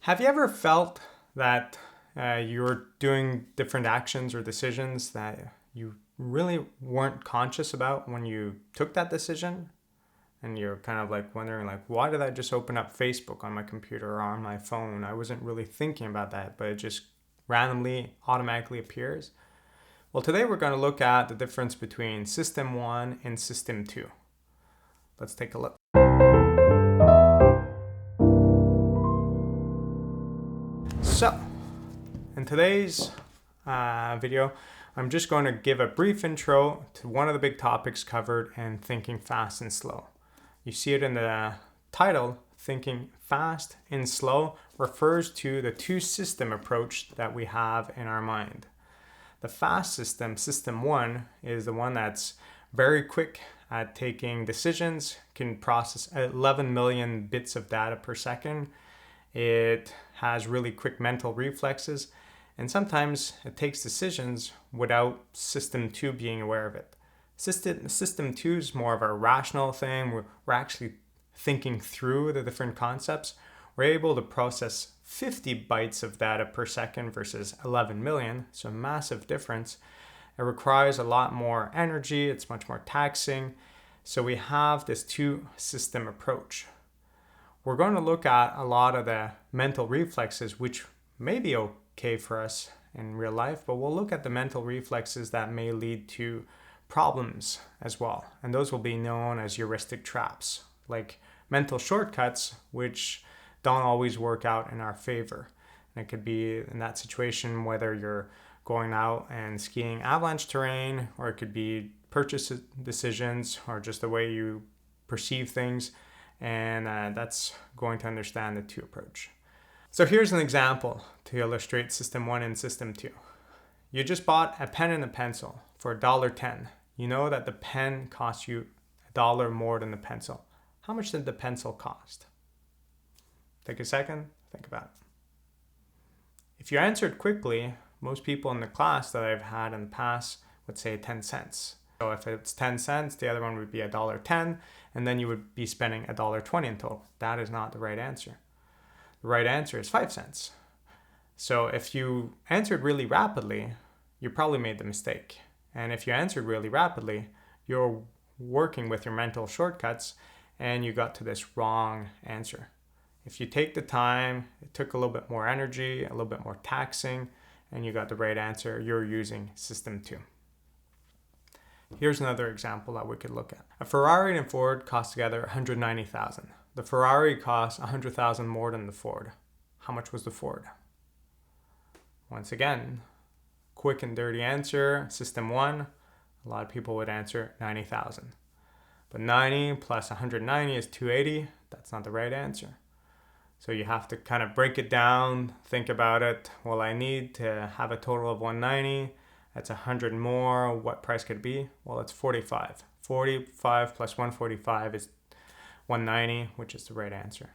Have you ever felt that you're doing different actions or decisions that you really weren't conscious about when you took that decision? And you're kind of like wondering, like, why did I just open up Facebook on my computer or on my phone? I wasn't really thinking about that, but it just randomly, automatically appears. Well, today we're going to look at the difference between System 1 and System 2. Let's take a look. So, in today's video, I'm just going to give a brief intro to one of the big topics covered in Thinking Fast and Slow. You see it in the title. Thinking Fast and Slow refers to the two-system approach that we have in our mind. The fast system, System 1, is the one that's very quick at taking decisions, can process 11 million bits of data per second. It has really quick mental reflexes, and sometimes it takes decisions without System 2 being aware of it. System 2 is more of a rational thing. We're actually thinking through the different concepts. We're able to process 50 bytes of data per second versus 11 million, so a massive difference. It requires a lot more energy, it's much more taxing. So we have this two-system approach. We're going to look at a lot of the mental reflexes, which may be okay for us in real life, but we'll look at the mental reflexes that may lead to problems as well. And those will be known as heuristic traps, like mental shortcuts, which don't always work out in our favor. And it could be in that situation whether you're going out and skiing avalanche terrain, or it could be purchase decisions, or just the way you perceive things. And that's going to understand the two approach. So here's an example to illustrate System 1 and System 2. You just bought a pen and a pencil for $1.10. You know that the pen costs you $1 more than the pencil. How much did the pencil cost? Take a second, think about it. If you answered quickly, most people in the class that I've had in the past would say 10 cents. So if it's 10 cents, the other one would be $1.10, and then you would be spending $1.20 in total. That is not the right answer. The right answer is 5 cents. So if you answered really rapidly, you probably made the mistake. And if you answered really rapidly, you're working with your mental shortcuts and you got to this wrong answer. If you take the time, it took a little bit more energy, a little bit more taxing, and you got the right answer, you're using System 2. Here's another example that we could look at. A Ferrari and a Ford cost together $190,000. The Ferrari cost $100,000 more than the Ford. How much was the Ford? Once again, quick and dirty answer, System 1. A lot of people would answer 90,000. But 90 plus 190 is 280. That's not the right answer. So you have to kind of break it down, think about it. Well, I need to have a total of 190. That's 100 more. What price could it be? Well, it's 45. 45 plus 145 is 190, which is the right answer.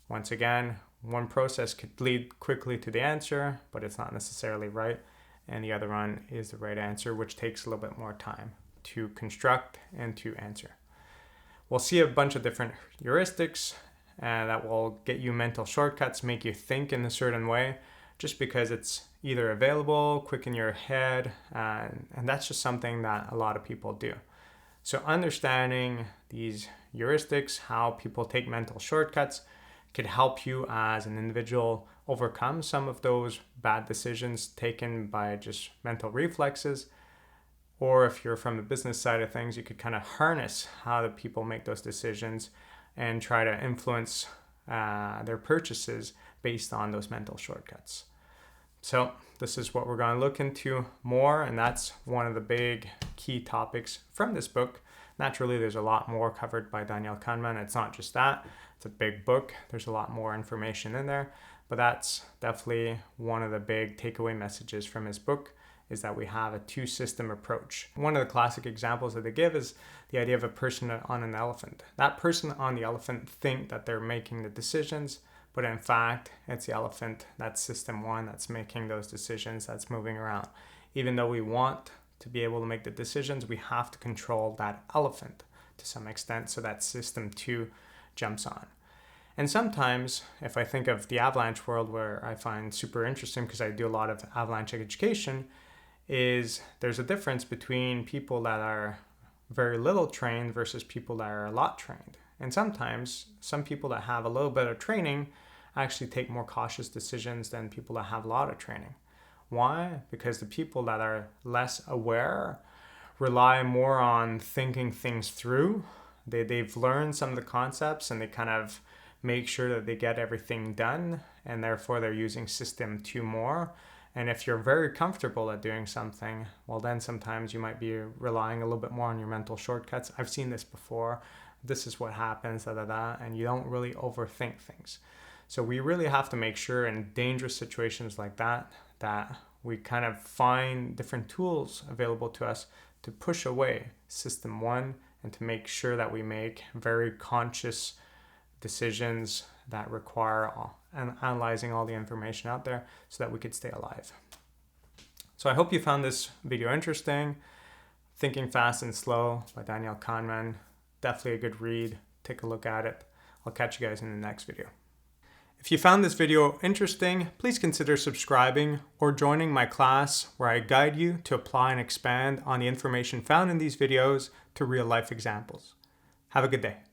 Once again, one process could lead quickly to the answer, but it's not necessarily right. And the other one is the right answer, which takes a little bit more time to construct and to answer. We'll see a bunch of different heuristics that will get you mental shortcuts, make you think in a certain way, just because it's either available, quick in your head, and that's just something that a lot of people do. So understanding these heuristics, how people take mental shortcuts, could help you as an individual overcome some of those bad decisions taken by just mental reflexes. Or if you're from the business side of things, you could kind of harness how the people make those decisions and try to influence their purchases based on those mental shortcuts. So this is what we're going to look into more, and that's one of the big key topics from this book. Naturally, there's a lot more covered by Daniel Kahneman. It's not just that. It's a big book. There's a lot more information in there, but that's definitely one of the big takeaway messages from his book, is that we have a two-system approach. One of the classic examples that they give is the idea of a person on an elephant. That person on the elephant think that they're making the decisions, but in fact, it's the elephant, that's System 1, that's making those decisions, that's moving around. Even though we want to be able to make the decisions, we have to control that elephant to some extent so that System 2 jumps on. And sometimes, if I think of the avalanche world, where I find super interesting because I do a lot of avalanche education, is there's a difference between people that are very little trained versus people that are a lot trained. And sometimes some people that have a little bit of training actually take more cautious decisions than people that have a lot of training. Why? Because the people that are less aware rely more on thinking things through. They've learned some of the concepts and they kind of make sure that they get everything done, and therefore they're using system 2 more. And if you're very comfortable at doing something, well, then sometimes you might be relying a little bit more on your mental shortcuts. I've seen this before. This is what happens, and you don't really overthink things. So we really have to make sure in dangerous situations like that we kind of find different tools available to us to push away system 1 and to make sure that we make very conscious decisions that require analyzing all the information out there so that we could stay alive. So I hope you found this video interesting. Thinking Fast and Slow by Daniel Kahneman. Definitely a good read. Take a look at it. I'll catch you guys in the next video. If you found this video interesting, please consider subscribing or joining my class where I guide you to apply and expand on the information found in these videos to real life examples. Have a good day.